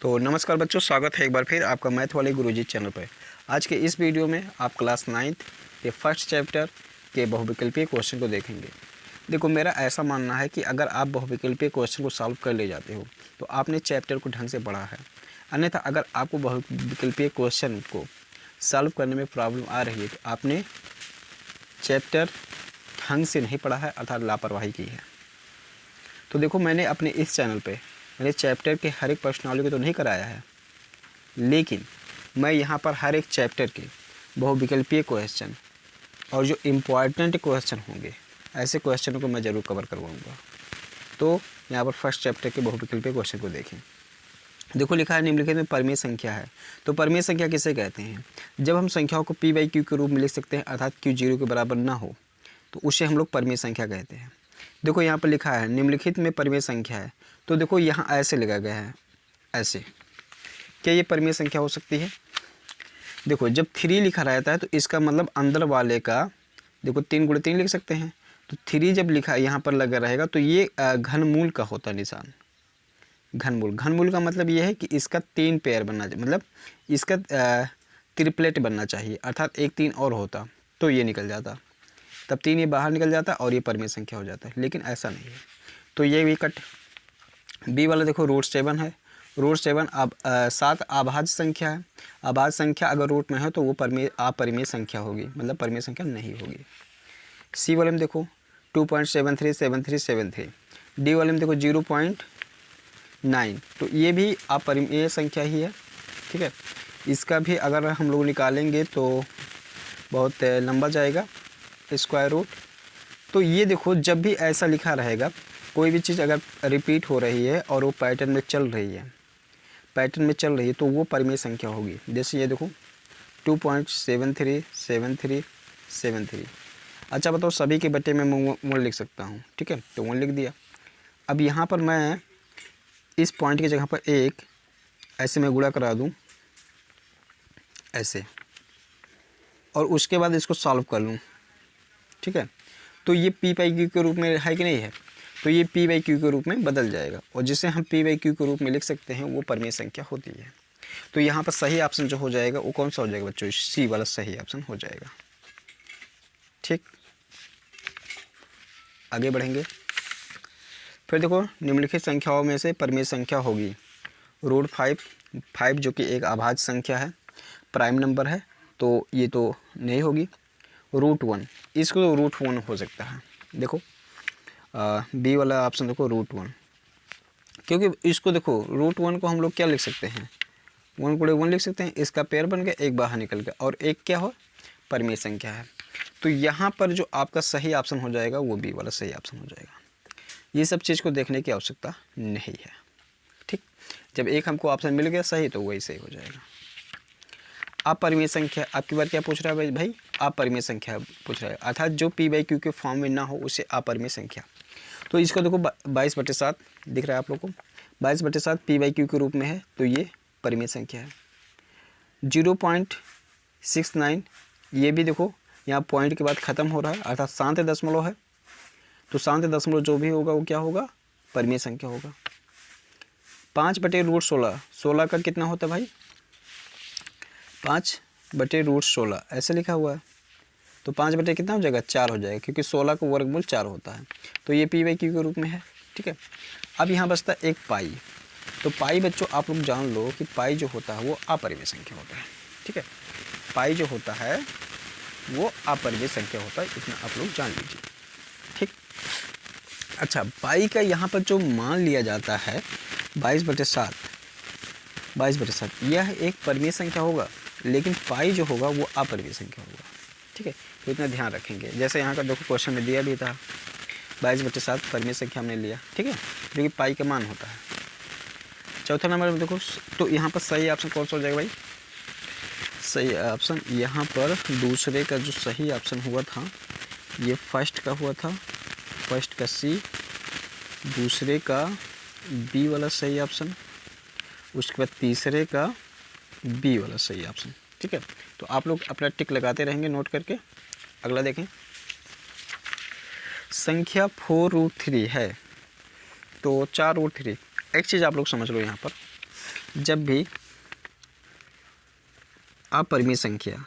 तो नमस्कार बच्चों, स्वागत है एक बार फिर आपका मैथ वाले गुरुजी चैनल पर। आज के इस वीडियो में आप क्लास 9th के फर्स्ट चैप्टर के बहुविकल्पीय क्वेश्चन को देखेंगे। देखो, मेरा ऐसा मानना है कि अगर आप बहुविकल्पीय क्वेश्चन को सॉल्व कर ले जाते हो तो आपने चैप्टर को ढंग से पढ़ा है। अन्यथा अगर आपको बहुविकल्पीय क्वेश्चन को सॉल्व करने में प्रॉब्लम आ रही है तो आपने चैप्टर ढंग से नहीं पढ़ा है, अर्थात लापरवाही की है। तो देखो, मैंने अपने इस चैनल पे मैंने चैप्टर के हर एक प्रश्नावली को तो नहीं कराया है, लेकिन मैं यहाँ पर हर एक चैप्टर के बहुविकल्पीय क्वेश्चन और जो इम्पॉर्टेंट क्वेश्चन होंगे ऐसे क्वेश्चनों को मैं ज़रूर कवर करवाऊँगा। तो यहाँ पर फर्स्ट चैप्टर के बहुविकल्पीय क्वेश्चन को देखें। देखो, लिखा है निम्नलिखित में परिमेय संख्या है। तो परिमेय संख्या किसे कहते हैं? जब हम संख्याओं को p/q के रूप में लिख सकते हैं, अर्थात q 0 के बराबर ना हो, तो उसे हम लोग परिमेय संख्या कहते हैं। देखो, यहाँ पर लिखा है निम्नलिखित में परिमेय संख्या है। तो देखो, यहाँ ऐसे लिखा गया है, ऐसे। क्या ये परिमेय संख्या हो सकती है? देखो, जब 3 लिखा रहता है तो इसका मतलब अंदर वाले का, देखो 3 × 3 लिख सकते हैं। तो 3 जब लिखा यहाँ पर लगा रहेगा तो ये घनमूल का होता है निशान। घनमूल का मतलब ये है कि इसका 3 पेयर बनना चाहिए, मतलब इसका ट्रिपलेट बनना चाहिए, अर्थात एक 3 और होता तो ये निकल जाता, तब 3 ये बाहर निकल जाता और ये परिमेय संख्या हो जाता है, लेकिन ऐसा नहीं है। तो ये भी कट। बी वाला देखो √7 है। √7 7 अभाज्य संख्या है। अभाज्य संख्या अगर रूट में है तो वो अपरिमेय संख्या होगी, मतलब परिमेय संख्या नहीं होगी। सी वाले में देखो 2.737373। डी वाले में देखो 0.9, तो ये भी अपरिमेय संख्या ही है। ठीक है, इसका भी अगर हम लोग निकालेंगे तो बहुत लंबा जाएगा, स्क्वायर रूट। तो ये देखो, जब भी ऐसा लिखा रहेगा, कोई भी चीज़ अगर रिपीट हो रही है और वो पैटर्न में चल रही है तो वो परिमेय संख्या होगी। जैसे ये देखो 2.737373। अच्छा बताओ, सभी के बटे में 1 लिख सकता हूँ। ठीक है, तो 1 लिख दिया। अब यहाँ पर मैं इस पॉइंट की जगह पर एक ऐसे मैं गुणा करा दूँ ऐसे, और उसके बाद इसको सॉल्व कर लूँ। ठीक है, तो ये p/q के रूप में है कि नहीं है? तो ये p/q के रूप में बदल जाएगा, और जिसे हम p/q के रूप में लिख सकते हैं वो परिमेय संख्या होती है। तो यहाँ पर सही ऑप्शन जो हो जाएगा वो कौन सा हो जाएगा बच्चों? सी वाला सही ऑप्शन हो जाएगा। ठीक, आगे बढ़ेंगे। फिर देखो, निम्नलिखित संख्याओं में से परिमेय संख्या होगी √5 जो कि एक अभाज्य संख्या है, प्राइम नंबर है, तो ये तो नहीं होगी। √1, इसको तो √1 हो सकता है। देखो बी वाला ऑप्शन देखो √1, क्योंकि इसको देखो √1 को हम लोग क्या लिख सकते हैं? 1 × 1 लिख सकते हैं। इसका पेयर बन गया, एक बाहर निकल गया, और एक क्या हो? परिमेय संख्या है। तो यहाँ पर जो आपका सही ऑप्शन हो जाएगा वो बी वाला सही ऑप्शन हो जाएगा। ये सब चीज़ को देखने की आवश्यकता नहीं है। ठीक, जब एक हमको ऑप्शन मिल गया सही तो वही सही हो जाएगा। अपरिमेय संख्या आपकी बार क्या पूछ रहा है भाई? अपरिमेय संख्या पूछ रहा है, अर्थात जो p/q के फॉर्म में ना हो उसे अपरिमेय संख्या। तो इसको देखो 22/7 दिख रहा है आप लोग को, 22/7 p/q के रूप में है, तो ये परिमेय संख्या है। 0.69, ये भी देखो यहाँ पॉइंट के बाद ख़त्म हो रहा है, अर्थात शांत दशमलव है, तो शांत दशमलव जो भी होगा वो क्या होगा? परिमेय संख्या होगा। 5/√16, 16 का कितना होता है भाई? 5/√16 ऐसे लिखा हुआ है, तो 5 कितना हो जाएगा? 4 हो जाएगा, क्योंकि 16 का वर्गमूल 4 होता है। तो ये p/q के रूप में है। ठीक है, अब यहाँ बचता है एक पाई। तो पाई बच्चों आप लोग जान लो कि पाई जो होता है वो अपरिमेय संख्या होता है। ठीक है, पाई जो होता है वो अपरिमेय संख्या होता है, इतना आप लोग जान लीजिए। ठीक, अच्छा, पाई का यहाँ पर जो मान लिया जाता है 22/7, यह एक परिमेय संख्या होगा, लेकिन पाई जो होगा वो अपरिमेय संख्या होगा। ठीक है, तो इतना ध्यान रखेंगे। जैसे यहाँ का देखो क्वेश्चन में दिया भी था 22/7 परिमेय संख्या हमने लिया। ठीक है, जो कि पाई का मान होता है। चौथा नंबर में देखो, तो यहाँ पर सही ऑप्शन कौन सा हो जाएगा भाई? सही ऑप्शन यहाँ पर दूसरे का जो सही ऑप्शन हुआ था, ये फर्स्ट का हुआ था, फर्स्ट का सी, दूसरे का बी वाला सही ऑप्शन, उसके बाद तीसरे का बी वाला सही ऑप्शन। ठीक है, तो आप लोग अपना टिक लगाते रहेंगे नोट करके। अगला देखें, संख्या 4√3 है, तो 4√3। एक चीज़ आप लोग समझ लो, यहाँ पर जब भी अपरिमेय संख्या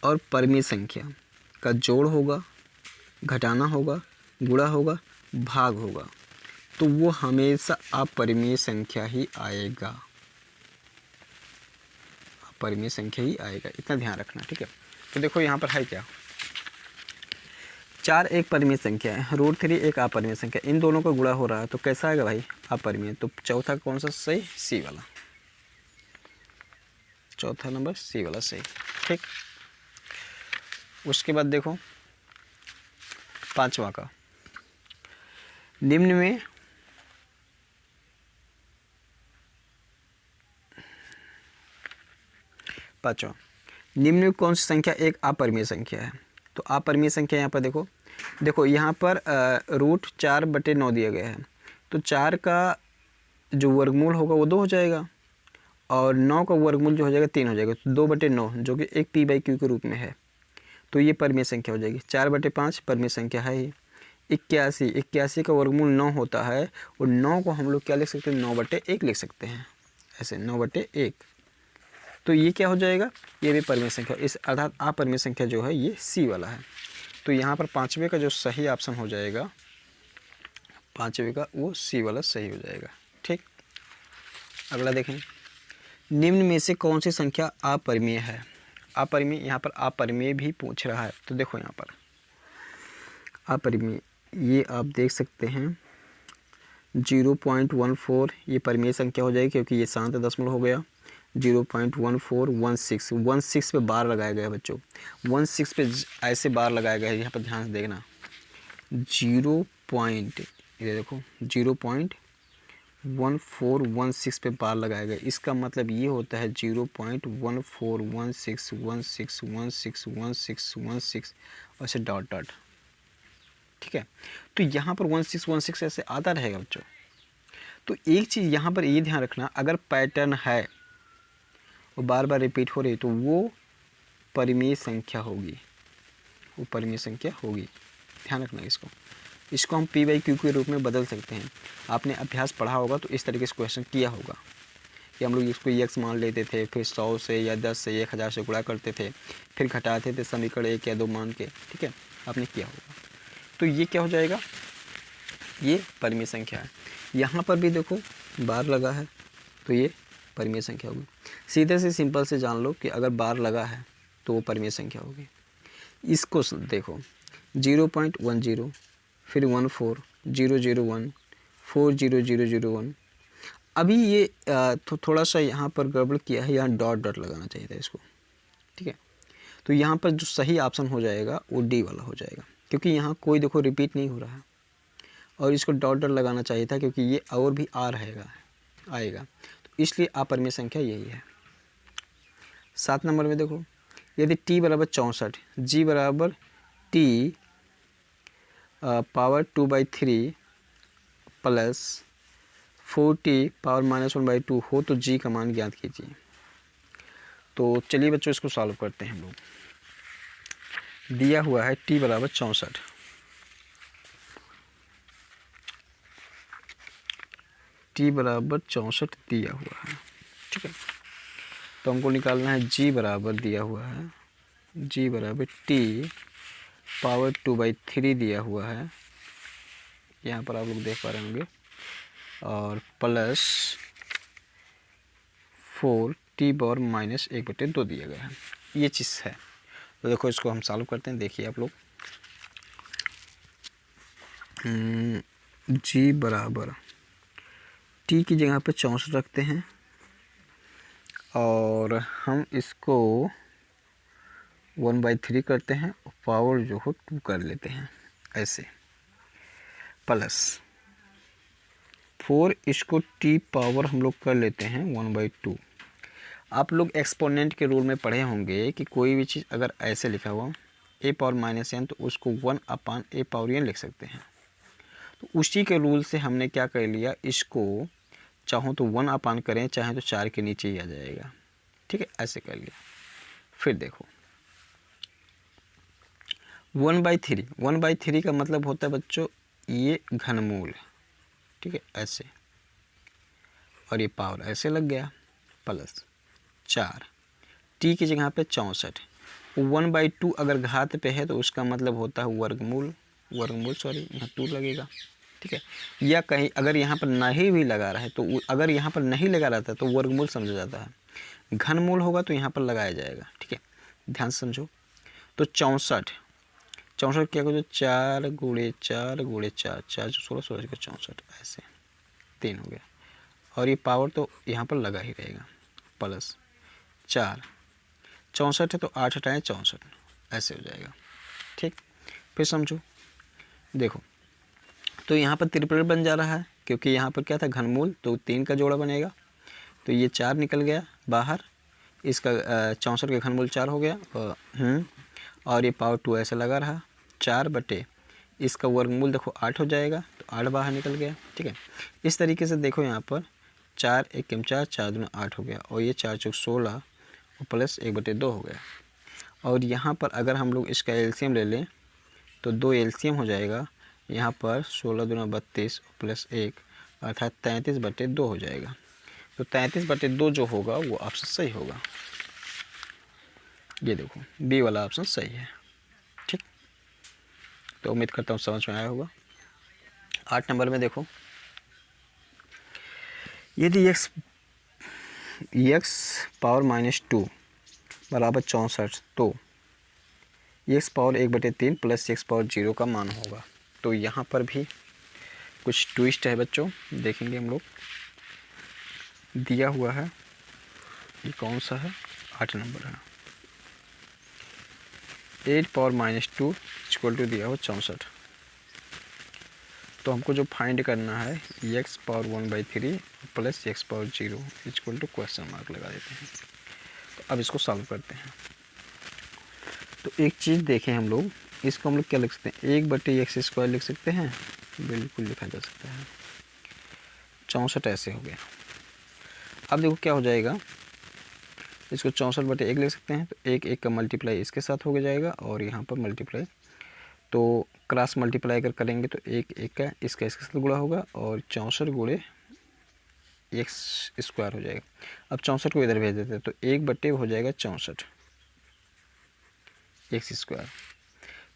और परिमेय संख्या का जोड़ होगा, घटाना होगा, गुणा होगा, भाग होगा, तो वो हमेशा अपरिमेय संख्या ही आएगा, अपरिमेय संख्या ही आएगा, इतना ध्यान रखना। ठीक है, तो देखो यहाँ पर है क्या, 4 एक परिमेय संख्या है, √3 एक अपरिमेय संख्या, इन दोनों का गुणा हो रहा है तो कैसा आएगा भाई, अपरिमेय। तो चौथा कौन सा सही, सी वाला, चौथा नंबर सी वाला सही। ठीक, उसके बाद देखो 5वां का, निम्न में पाँचवा, निम्न में कौन सी संख्या एक अपरिमेय संख्या है। तो अपरिमेय संख्या यहाँ पर देखो, यहाँ पर √4/9 दिया गया है, तो 4 का जो वर्गमूल होगा वो 2 हो जाएगा और 9 का वर्गमूल जो हो जाएगा 3 हो जाएगा, तो 2/9 जो कि एक p/q के रूप में है, तो ये परिमेय संख्या हो जाएगी। 4/5 परिमेय संख्या है ही। 81 का वर्गमूल 9 होता है और 9 को हम लोग क्या लिख सकते हैं, 9/1 लिख सकते हैं, ऐसे 9/1, तो ये क्या हो जाएगा, ये भी परिमेय संख्या, इस अर्थात अपरिमेय संख्या जो है ये सी वाला है। तो यहाँ पर 5वें का जो सही ऑप्शन हो जाएगा, 5वें का वो सी वाला सही हो जाएगा। ठीक, अगला देखें, निम्न में से कौन सी संख्या अपरिमेय है। अपरिमेय, यहाँ पर अपरिमेय भी पूछ रहा है, तो देखो यहाँ पर अपरिमेय, ये आप देख सकते हैं 0.14, ये परिमेय संख्या हो जाएगी क्योंकि ये शांत दशमलव हो गया। 0.1416 पे बार लगाया गया है बच्चों, 16 पे ऐसे बार लगाया गया है, यहाँ पर ध्यान से देखना। 0.1416 पे बार लगाया गया, इसका मतलब ये होता है 0.1416161616 और ऐसे डॉट। ठीक है, तो यहाँ पर 1616 ऐसे आता रहेगा बच्चों। तो एक चीज़ यहाँ पर ये ध्यान रखना, अगर पैटर्न है वो बार बार रिपीट हो रही तो वो परिमेय संख्या होगी, वो परिमेय संख्या होगी, ध्यान रखना इसको हम p/q के रूप में बदल सकते हैं। आपने अभ्यास पढ़ा होगा तो इस तरीके से क्वेश्चन किया होगा कि हम लोग इसको x मान लेते थे, फिर 100 से या 10 से 1000 से गुणा करते थे, फिर घटाते थे समीकरण 1 या 2 मान के। ठीक है, आपने किया होगा। तो ये क्या हो जाएगा, ये परिमेय संख्या है। यहाँ पर भी देखो बार लगा है तो ये परिमेय संख्या होगी। सीधे से सिंपल से जान लो कि अगर बार लगा है तो वो परिमेय संख्या होगी। इसको देखो 0.10, फिर 14,001, 40001। अभी ये तो थोड़ा सा यहाँ पर गड़बड़ किया है, यहाँ डॉट लगाना चाहिए था इसको। ठीक है, तो यहाँ पर जो सही ऑप्शन हो जाएगा वो डी वाला हो जाएगा, क्योंकि यहाँ कोई देखो रिपीट नहीं हो रहा है और इसको डॉट लगाना चाहिए था क्योंकि ये और भी आ रहेगा आएगा, तो इसलिए अपरिमेय संख्या यही है। 7 नंबर में देखो, यदि t = 64, g = t power 2/3 plus 4t power -1/2 हो तो g का मान ज्ञात कीजिए। तो चलिए बच्चों इसको सॉल्व करते हैं हम लोग। दिया हुआ है t = 64, t = 64 दिया हुआ है। ठीक है, तो हमको निकालना है g बराबर दिया हुआ है, g = t पावर 2/3 दिया हुआ है, यहाँ पर आप लोग देख पा रहे होंगे, और प्लस 4t पावर -1/2 दिया गया है, ये चीज़ है। तो देखो इसको हम सॉल्व करते हैं, देखिए आप लोग। g बराबर t की जगह पे 64 रखते हैं और हम इसको 1/3 करते हैं, पावर जो हो 2 कर लेते हैं ऐसे, प्लस 4 इसको t पावर हम लोग कर लेते हैं 1/2। आप लोग एक्सपोनेंट के रूल में पढ़े होंगे कि कोई भी चीज़ अगर ऐसे लिखा हुआ a पावर -n तो उसको 1/a पावर n लिख सकते हैं। तो उसी के रूल से हमने क्या कर लिया, इसको चाहो तो 1/, करें चाहे तो 4 के नीचे ही आ जाएगा। ठीक है, ऐसे कर लिया। फिर देखो 1/3 का मतलब होता है बच्चों ये घनमूल। ठीक है, ऐसे, और ये पावर ऐसे लग गया प्लस 4, टी की जगह पे 64। 1/2 अगर घात पे है तो उसका मतलब होता है वर्गमूल, यहाँ 2 लगेगा, ठीक है। या कहीं अगर यहाँ पर नहीं भी लगा रहा है तो अगर यहाँ पर नहीं लगा रहता तो वर्गमूल समझा जाता है, घनमूल होगा तो यहाँ पर लगाया जाएगा, ठीक है, ध्यान से समझो। तो 64 क्या करो, 4 × 4 × 4, 4 16 16 का 64, ऐसे 3 हो गया। और ये पावर तो यहाँ पर लगा ही रहेगा प्लस 4, 64 है तो 8 हटाएँ 64, ऐसे हो जाएगा, ठीक। फिर समझो, देखो तो यहाँ पर त्रिपल बन जा रहा है क्योंकि यहाँ पर क्या था घनमूल, तो 3 का जोड़ा बनेगा, तो ये 4 निकल गया बाहर, इसका 64 का घनमूल 4 हो गया, और ये पावर 2 ऐसे लगा रहा, 4 बटे इसका वर्गमूल देखो 8 हो जाएगा, तो 8 बाहर निकल गया, ठीक है। इस तरीके से देखो यहाँ पर 4 1 4, 4 2 8 हो गया, और ये 4 चौक 16 और प्लस 1/2 हो गया। और यहाँ पर अगर हम लोग इसका एलसीएम ले लें तो 2 एलसीएम हो जाएगा, यहाँ पर 16 दूना 32 प्लस 1 अर्थात 33/2 हो जाएगा। तो 33/2 जो होगा वो ऑप्शन सही होगा, ये देखो बी वाला ऑप्शन सही है, ठीक। तो उम्मीद करता हूँ समझ में आया होगा। 8 नंबर में देखो, यदि x पावर -2 बराबर 64 तो x power 1/3 plus x power 0 का मान होगा। तो यहाँ पर भी कुछ ट्विस्ट है बच्चों, देखेंगे हम लोग। दिया हुआ है, ये कौन सा है, 8 नंबर है, 8 पावर -2 इक्वल टू दिया हुआ 64। तो हमको जो फाइंड करना है x power 1/3 plus x power 0 equal to question mark लगा देते हैं। तो अब इसको सॉल्व करते हैं। तो एक चीज़ देखें हम लोग, इसको हम लोग क्या लिख सकते हैं, 1/x² लिख सकते हैं, बिल्कुल लिखा जा सकता है। 64 ऐसे हो गया। अब देखो क्या हो जाएगा, इसको 64/1 लिख सकते हैं, तो 1 का मल्टीप्लाई इसके साथ हो जाएगा और यहाँ पर मल्टीप्लाई, तो क्रॉस मल्टीप्लाई अगर करेंगे तो 1 का इसके साथ गुणा होगा और 64 × x² हो जाएगा। अब 64 को इधर भेज देते हैं तो 1/, हो जाएगा 64 x²।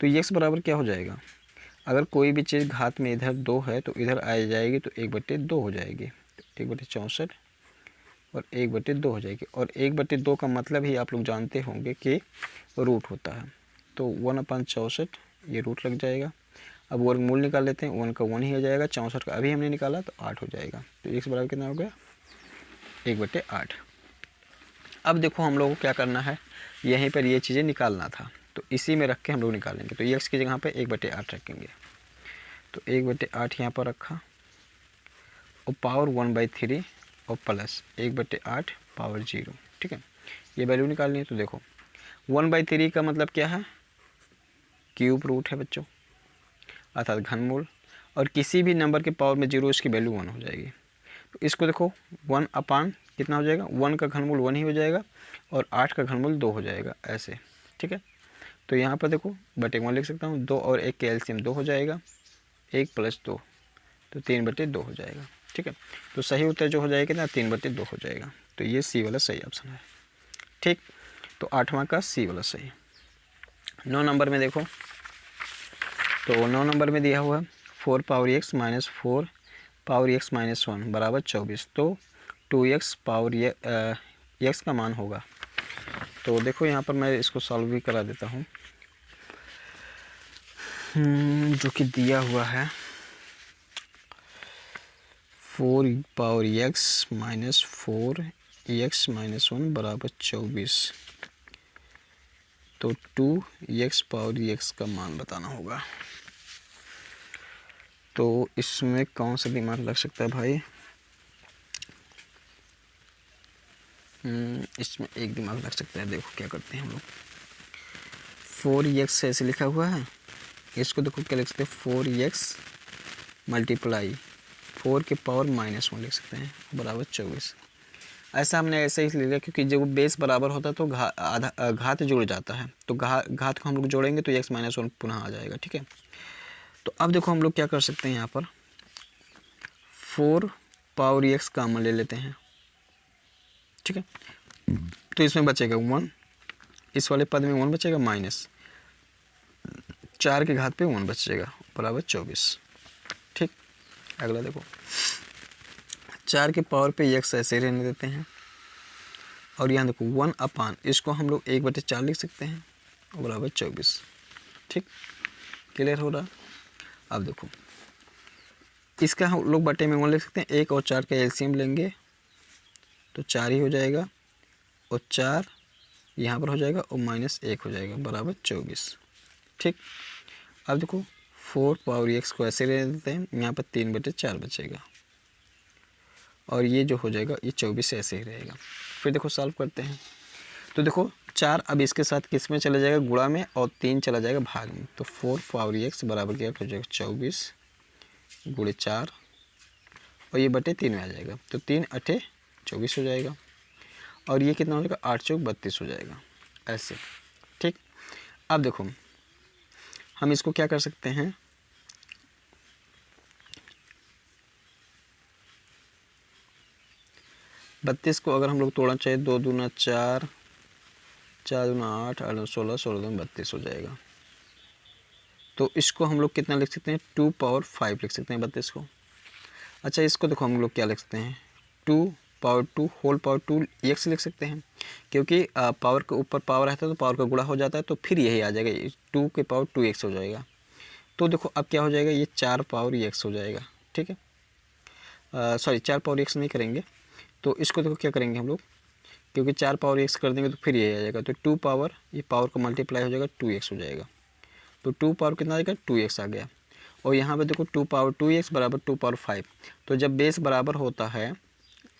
तो x बराबर क्या हो जाएगा, अगर कोई भी चीज़ घात में इधर 2 है तो इधर आ जाएगी तो 1/2 हो जाएगी, तो 1/64 और 1/2 हो जाएगी। और 1/2 का मतलब ही आप लोग जानते होंगे कि रूट होता है, तो 1/64 ये रूट लग जाएगा। अब वर्गमूल निकाल लेते हैं, 1 का 1 ही हो जाएगा, 64 का अभी हमने निकाला तो 8 हो जाएगा। तो x बराबर कितना हो गया, 1/8। अब देखो हम लोगों को क्या करना है, यहीं पर ये चीज़ें निकालना था, तो इसी में रख के हम लोग निकालेंगे। तो x की जगह पे 1/8 रखेंगे, तो 1/8 यहाँ पर रखा और पावर 1/3 और प्लस 1/8 पावर 0, ठीक है। ये वैल्यू निकालनी है, तो देखो 1/3 का मतलब क्या है, क्यूब रूट है बच्चों, अर्थात घनमूल, और किसी भी नंबर के पावर में 0 इसकी वैल्यू 1 हो जाएगी। तो इसको देखो 1 कितना हो जाएगा, 1 का घनमूल 1 ही हो जाएगा और 8 का घनमूल 2 हो जाएगा, ऐसे, ठीक है। तो यहाँ पर देखो /1 लिख सकता हूँ, 2 और 1 के एलसीएम 2 हो जाएगा, 1 + 2 तो 3/2 हो जाएगा, ठीक है। तो सही उत्तर जो हो जाएगा ना 3/2 हो जाएगा। तो ये सी वाला सही ऑप्शन है, ठीक। तो 8वां का सी वाला सही। 9 नंबर में देखो, तो 9 नंबर में दिया हुआ 4 पावर x - 4 पावर x - 1 बराबर 24। तो 2x पावर x का मान होगा। तो देखो यहाँ पर मैं इसको सॉल्व भी करा देता हूँ, जो कि दिया हुआ है 4 पावर x - 4x - 1 बराबर 24। तो 2x पावर x का मान बताना होगा। तो इसमें कौन सा दिमाग लग सकता है भाई, इसमें एक दिमाग लग सकता है। देखो क्या करते हैं हम लोग, 4x ऐसे लिखा हुआ है, इसको देखो क्या लिख सकते हैं, 4x मल्टीप्लाई 4 के पावर -1 लिख सकते हैं बराबर 24। ऐसा हमने ऐसे ही ले लिया क्योंकि जब बेस बराबर होता है तो घात जुड़ जाता है, तो घात को हम लोग जोड़ेंगे तो x - 1 पुनः आ जाएगा, ठीक है। तो अब देखो हम लोग क्या कर सकते हैं, यहाँ पर 4 पावर एक्स कॉमन ले लेते हैं, ठीक है। तो इसमें बचेगा 1, इस वाले पद में 1 बचेगा, माइनस 4 के घात पे 1 बचेगा बराबर 24, ठीक। अगला देखो, 4 के पावर पे एक्स ऐसे रहने देते हैं, और यहाँ देखो 1 अपान, इसको हम लोग 1/4 लिख सकते हैं बराबर 24, ठीक। क्लियर हो रहा। अब देखो इसका हम लोग बटे में 1 लिख सकते हैं, 1 और 4 का एलसीएम लेंगे तो 4 ही हो जाएगा, और 4 यहाँ पर हो जाएगा और -1 हो जाएगा बराबर 24, ठीक। अब देखो 4 पावर एक्स को ऐसे ले देते हैं, यहाँ पर 3/4 बचेगा, और ये जो हो जाएगा ये 24 ऐसे ही रहेगा। फिर देखो सॉल्व करते हैं, तो देखो 4 अब इसके साथ किस में चला जाएगा, गुणा में, और 3 चला जाएगा भाग में, तो 4 पावर एक्स बराबर क्या हो जाएगा 24 गुणे 4, और ये बटे 3 में आ जाएगा, तो 3 8 24 हो जाएगा, और ये कितना हो जाएगा 8 चौक 32 हो जाएगा ऐसे, ठीक। अब देखो हम इसको क्या कर सकते हैं, बत्तीस को अगर हम लोग तोड़ना चाहे, 2 दूना 4, 4 दूना 8, 8 दूना 16, 16 दूना 32 हो जाएगा। तो इसको हम लोग कितना लिख सकते हैं, 2 पावर 5 लिख सकते हैं 32 को। अच्छा इसको देखो हम लोग क्या लिख सकते हैं, 2 पावर 2 होल पावर 2 एक्स लिख सकते हैं, क्योंकि पावर के ऊपर पावर रहता है तो पावर का गुणा हो जाता है, तो फिर यही आ जाएगा, 2 के पावर 2 एक्स हो जाएगा। तो देखो अब क्या हो जाएगा, ये 4 पावर एक्स हो जाएगा, ठीक है। सॉरी 4 पावर एक्स नहीं करेंगे, तो इसको देखो क्या करेंगे हम लोग, क्योंकि 4 पावर एक्स कर देंगे तो फिर यही आ जाएगा, तो 2 पावर, ये पावर का मल्टीप्लाई हो जाएगा 2x हो जाएगा, तो 2 पावर कितना आ जाएगा 2x आ गया, और यहाँ पे देखो 2 पावर 2x बराबर 2 पावर 5, तो जब बेस बराबर होता है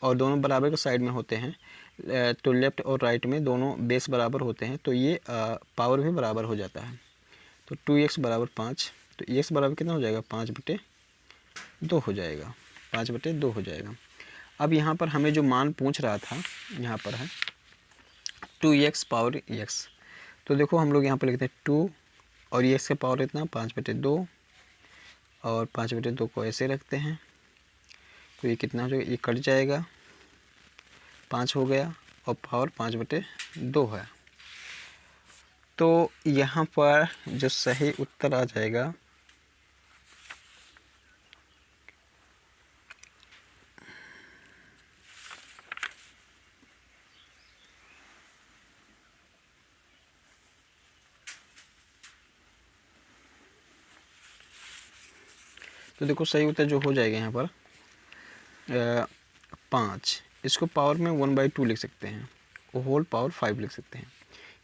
और दोनों बराबर के साइड में होते हैं, तो लेफ़्ट और राइट में दोनों बेस बराबर होते हैं, तो ये पावर भी बराबर हो जाता है, तो 2x बराबर 5, तो x बराबर कितना हो जाएगा 5/2 हो जाएगा, 5/2 हो जाएगा। अब यहाँ पर हमें जो मान पूछ रहा था, यहाँ पर है 2x पावर x, तो देखो हम लोग यहाँ पर लिखते हैं 2 और ये x का पावर इतना 5/2, और 5/2 को ऐसे रखते हैं, तो ये कितना हो जाएगा, ये कट जाएगा, 5 हो गया, और पावर 5/2 है। तो यहाँ पर जो सही उत्तर आ जाएगा तो देखो सही उत्तर जो हो जाएगा यहाँ पर 5, इसको पावर में 1/2 लिख सकते हैं, और होल पावर 5 लिख सकते हैं,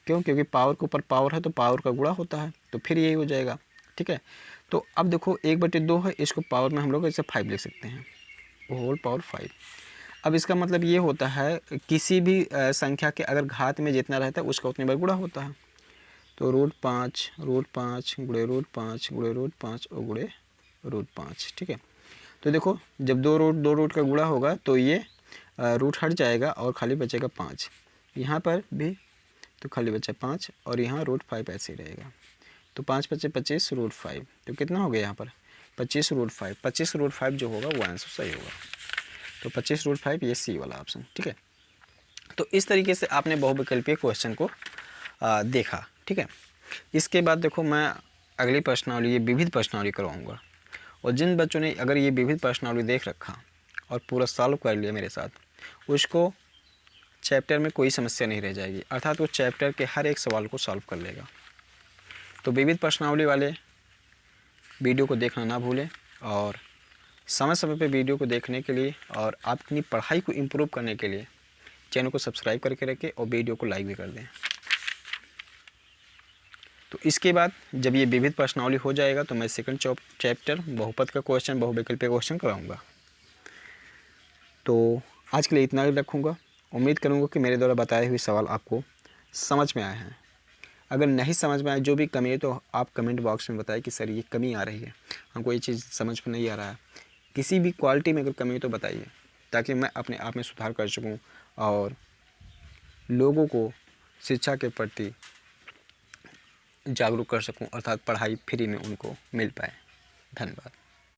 क्यों, क्योंकि पावर के ऊपर पावर है तो पावर का गुणा होता है, तो फिर यही हो जाएगा, ठीक है। तो अब देखो 1/2 है, इसको पावर में हम लोग ऐसे 5 लिख सकते हैं, होल पावर 5। अब इसका मतलब ये होता है किसी भी संख्या के अगर घात में जितना रहता है उसका उतनी बार गुणा होता है, तो √5 गुणे √5 गुणे √5 और गुणे √5, ठीक है। तो देखो जब दो रूट का गुणा होगा तो ये रूट हट जाएगा और खाली बचेगा 5, यहाँ पर भी तो खाली बचा 5, और यहाँ √5 ऐसे ही रहेगा, तो 5 × 5 = 25 √5, तो कितना हो गया यहाँ पर 25 √5, 25 √5 जो होगा वो आंसर सही होगा, तो 25 √5 ये सी वाला ऑप्शन, ठीक है। तो इस तरीके से आपने बहुविकल्पीय क्वेश्चन को देखा, ठीक है। इसके बाद देखो मैं अगली प्रश्नावली, ये विविध प्रश्नावली करवाऊँगा, और जिन बच्चों ने अगर ये विविध प्रश्नावली देख रखा और पूरा सॉल्व कर लिया मेरे साथ, उसको चैप्टर में कोई समस्या नहीं रह जाएगी, अर्थात वो चैप्टर के हर एक सवाल को सॉल्व कर लेगा। तो विविध प्रश्नावली वाले वीडियो को देखना ना भूलें, और समय समय पे वीडियो को देखने के लिए और अपनी पढ़ाई को इम्प्रूव करने के लिए चैनल को सब्सक्राइब करके रखें और वीडियो को लाइक भी कर दें। तो इसके बाद जब ये विविध प्रश्नावली हो जाएगा तो मैं सेकंड चैप्टर बहुपद का क्वेश्चन, बहुविकल्पीय क्वेश्चन कराऊंगा। तो आज के लिए इतना ही रखूँगा। उम्मीद करूँगा कि मेरे द्वारा बताए हुए सवाल आपको समझ में आए हैं। अगर नहीं समझ में आए, जो भी कमी है, तो आप कमेंट बॉक्स में बताएं कि सर ये कमी आ रही है, हमको ये चीज़ समझ में नहीं आ रहा है। किसी भी क्वालिटी में अगर कमी है तो बताइए, ताकि मैं अपने आप में सुधार कर सकूँ और लोगों को शिक्षा के प्रति जागरूक कर सकूं, अर्थात पढ़ाई फ्री में उनको मिल पाए। धन्यवाद।